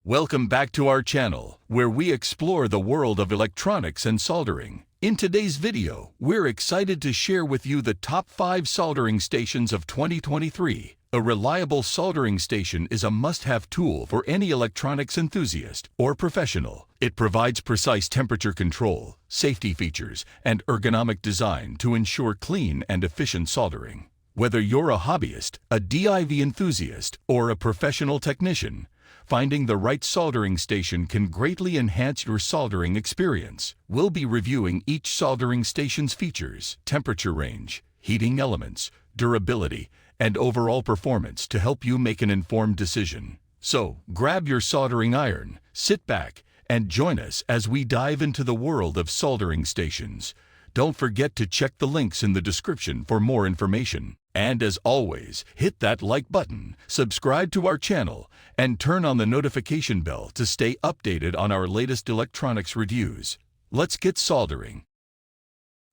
Welcome back to our channel, where we explore the world of electronics and soldering. In today's video, we're excited to share with you the top 5 soldering stations of 2023. A reliable soldering station is a must-have tool for any electronics enthusiast or professional. It provides precise temperature control, safety features, and ergonomic design to ensure clean and efficient soldering. Whether you're a hobbyist, a DIV enthusiast, or a professional technician, finding the right soldering station can greatly enhance your soldering experience. We'll be reviewing each soldering station's features, temperature range, heating elements, durability, and overall performance to help you make an informed decision. So, grab your soldering iron, sit back, and join us as we dive into the world of soldering stations. Don't forget to check the links in the description for more information. And as always, hit that like button, subscribe to our channel, and turn on the notification bell to stay updated on our latest electronics reviews. Let's get soldering.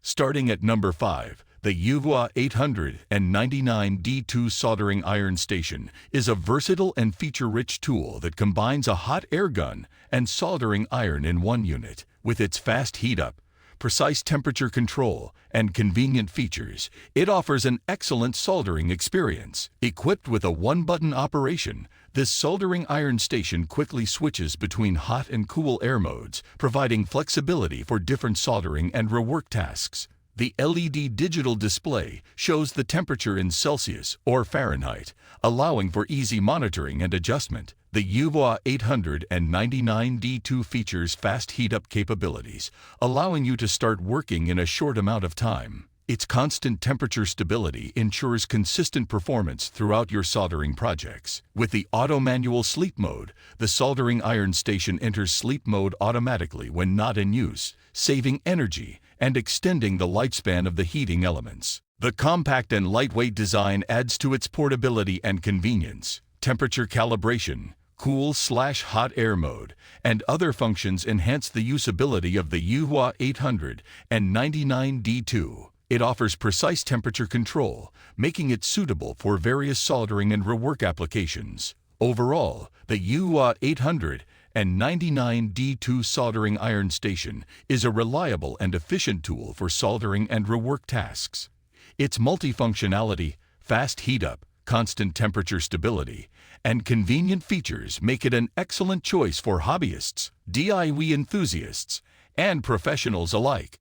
Starting at number 5, the JCD 899D2 Soldering Iron Station is a versatile and feature-rich tool that combines a hot air gun and soldering iron in one unit. With its fast heat-up, precise temperature control, and convenient features, it offers an excellent soldering experience. Equipped with a one-button operation, this soldering iron station quickly switches between hot and cool air modes, providing flexibility for different soldering and rework tasks. The LED digital display shows the temperature in Celsius or Fahrenheit, allowing for easy monitoring and adjustment. The JCD 899D2 features fast heat-up capabilities, allowing you to start working in a short amount of time. Its constant temperature stability ensures consistent performance throughout your soldering projects. With the auto manual sleep mode, the soldering iron station enters sleep mode automatically when not in use, saving energy and extending the lifespan of the heating elements. The compact and lightweight design adds to its portability and convenience. Temperature calibration, cool/hot air mode, and other functions enhance the usability of the JCD 899D2. It offers precise temperature control, making it suitable for various soldering and rework applications. Overall, the JCD 899D2 Soldering Iron Station is a reliable and efficient tool for soldering and rework tasks. Its multifunctionality, fast heat-up, constant temperature stability, and convenient features make it an excellent choice for hobbyists, DIY enthusiasts, and professionals alike.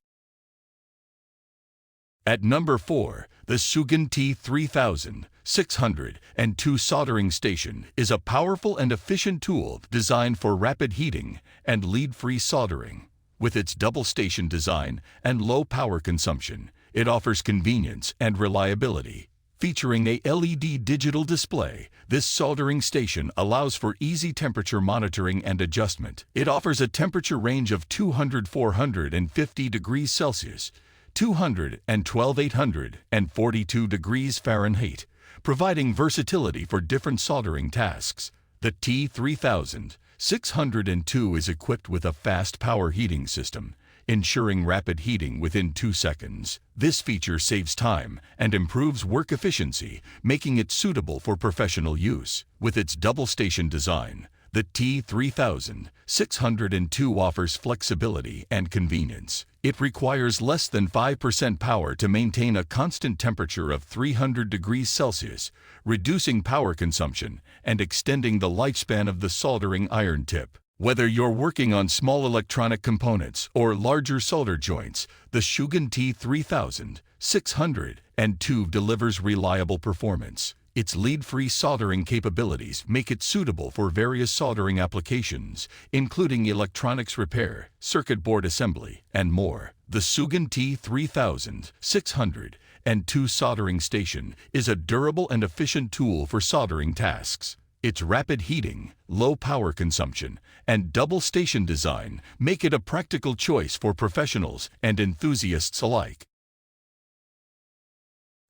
At number 4, the Sugen T3000 602 Soldering Station is a powerful and efficient tool designed for rapid heating and lead-free soldering. With its double-station design and low power consumption, it offers convenience and reliability. Featuring a LED digital display, this soldering station allows for easy temperature monitoring and adjustment. It offers a temperature range of 200–450 degrees Celsius, 212–842 degrees Fahrenheit, providing versatility for different soldering tasks. The T3000 602 is equipped with a fast power heating system, ensuring rapid heating within 2 seconds. This feature saves time and improves work efficiency, making it suitable for professional use. With its double-station design, the T3000 602 offers flexibility and convenience. It requires less than 5% power to maintain a constant temperature of 300 degrees Celsius, reducing power consumption and extending the lifespan of the soldering iron tip. Whether you're working on small electronic components or larger solder joints, the Sugen T3000 602 delivers reliable performance. Its lead-free soldering capabilities make it suitable for various soldering applications, including electronics repair, circuit board assembly, and more. The Sugen T3000 602 Soldering Station is a durable and efficient tool for soldering tasks. Its rapid heating, low power consumption, and double-station design make it a practical choice for professionals and enthusiasts alike.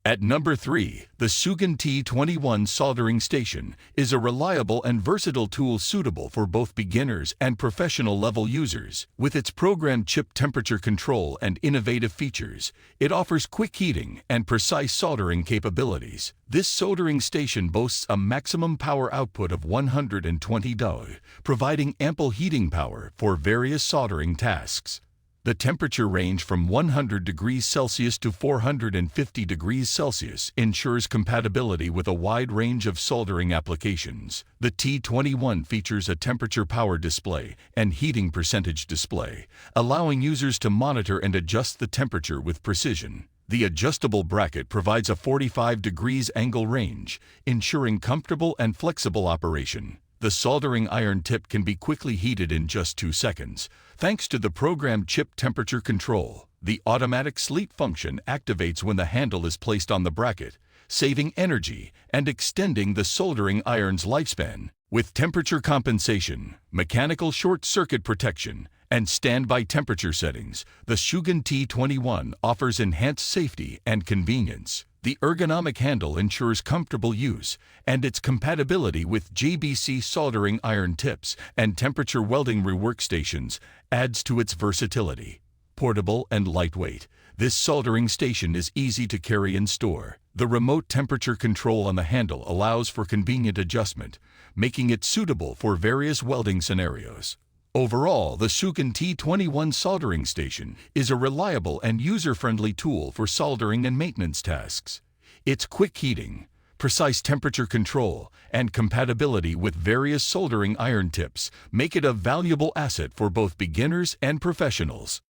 At number 3, the Sugen T21 Soldering Station is a reliable and versatile tool suitable for both beginners and professional-level users. With its programmed chip temperature control and innovative features, it offers quick heating and precise soldering capabilities. This soldering station boasts a maximum power output of 120 degrees, providing ample heating power for various soldering tasks. The temperature range from 100 degrees Celsius to 450 degrees Celsius ensures compatibility with a wide range of soldering applications. The T21 features a temperature power display and heating percentage display, allowing users to monitor and adjust the temperature with precision. The adjustable bracket provides a 45 degrees angle range, ensuring comfortable and flexible operation. The soldering iron tip can be quickly heated in just 2 seconds, thanks to the programmed chip temperature control. The automatic sleep function activates when the handle is placed on the bracket, saving energy and extending the soldering iron's lifespan. With temperature compensation, mechanical short-circuit protection, and standby temperature settings, the Sugen T21 offers enhanced safety and convenience. The ergonomic handle ensures comfortable use, and its compatibility with JBC soldering iron tips and temperature welding rework stations adds to its versatility. Portable and lightweight, this soldering station is easy to carry and store. The remote temperature control on the handle allows for convenient adjustment, making it suitable for various welding scenarios. Overall, the Sugen T21 Soldering Station is a reliable and user-friendly tool for soldering and maintenance tasks. Its quick heating, precise temperature control, and compatibility with various soldering iron tips make it a valuable asset for both beginners and professionals.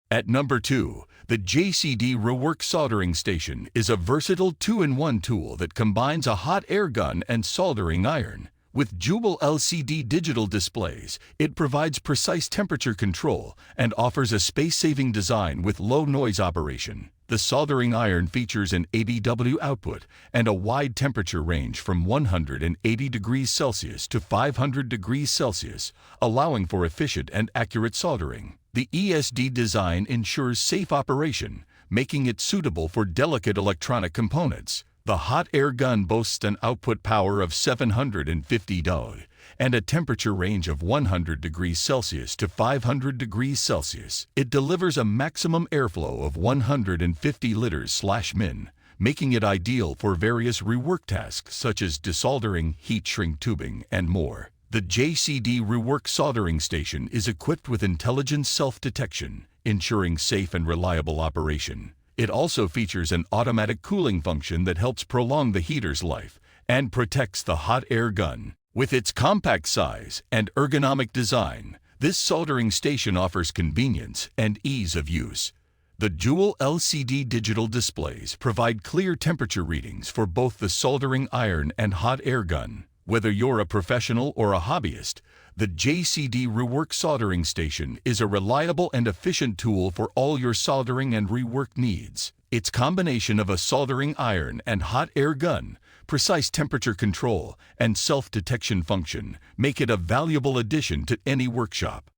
At number 2, the JCD Rework Soldering Station is a versatile 2-in-1 tool that combines a hot air gun and soldering iron. With dual LCD digital displays, it provides precise temperature control and offers a space-saving design with low noise operation. The soldering iron features an 80 W output and a wide temperature range from 180 degrees Celsius to 500 degrees Celsius, allowing for efficient and accurate soldering. The ESD design ensures safe operation, making it suitable for delicate electronic components. The hot air gun boasts an output power of 750 degrees and a temperature range of 100 degrees Celsius to 500 degrees Celsius. It delivers a maximum airflow of 150 liters/min, making it ideal for various rework tasks such as desoldering, heat shrink tubing, and more. The JCD Rework Soldering Station is equipped with intelligent self-detection, ensuring safe and reliable operation. It also features an automatic cooling function that helps prolong the heater's life and protects the hot air gun. With its compact size and ergonomic design, this soldering station offers convenience and ease of use. The dual LCD digital displays provide clear temperature readings for both the soldering iron and hot air gun. Whether you're a professional or a hobbyist, the JCD Rework Soldering Station is a reliable and efficient tool for all your soldering and rework needs. Its combination of a soldering iron and hot air gun, precise temperature control, and self-detection function make it a valuable addition to any workshop.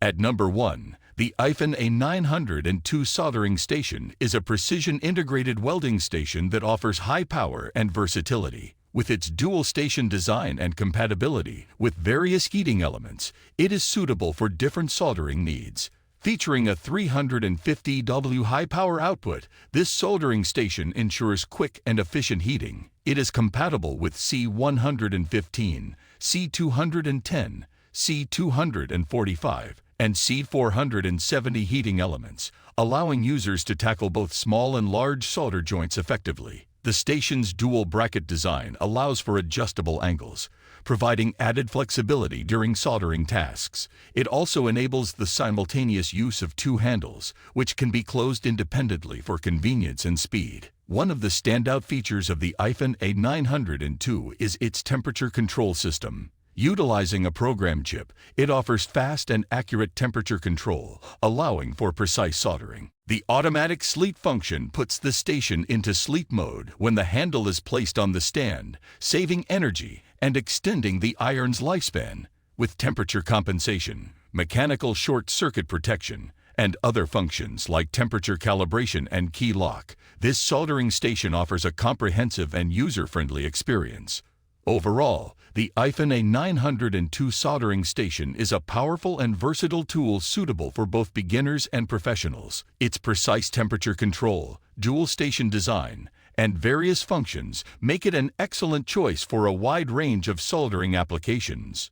At number 1, the IFEN A902 Soldering Station is a precision integrated welding station that offers high power and versatility. With its dual station design and compatibility with various heating elements, it is suitable for different soldering needs. Featuring a 350 W high power output, this soldering station ensures quick and efficient heating. It is compatible with C115, C210, C245, and C470 heating elements, allowing users to tackle both small and large solder joints effectively. The station's dual bracket design allows for adjustable angles, providing added flexibility during soldering tasks. It also enables the simultaneous use of 2 handles, which can be closed independently for convenience and speed. One of the standout features of the IFEN A902 is its temperature control system. Utilizing a program chip, it offers fast and accurate temperature control, allowing for precise soldering. The automatic sleep function puts the station into sleep mode when the handle is placed on the stand, saving energy and extending the iron's lifespan. With temperature compensation, mechanical short-circuit protection, and other functions like temperature calibration and key lock, this soldering station offers a comprehensive and user-friendly experience. Overall, the iPhone A902 soldering station is a powerful and versatile tool suitable for both beginners and professionals. Its precise temperature control, dual station design, and various functions make it an excellent choice for a wide range of soldering applications.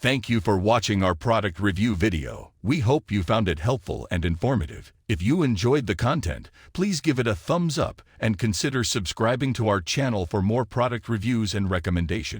Thank you for watching our product review video. We hope you found it helpful and informative. If you enjoyed the content, please give it a thumbs up and consider subscribing to our channel for more product reviews and recommendations.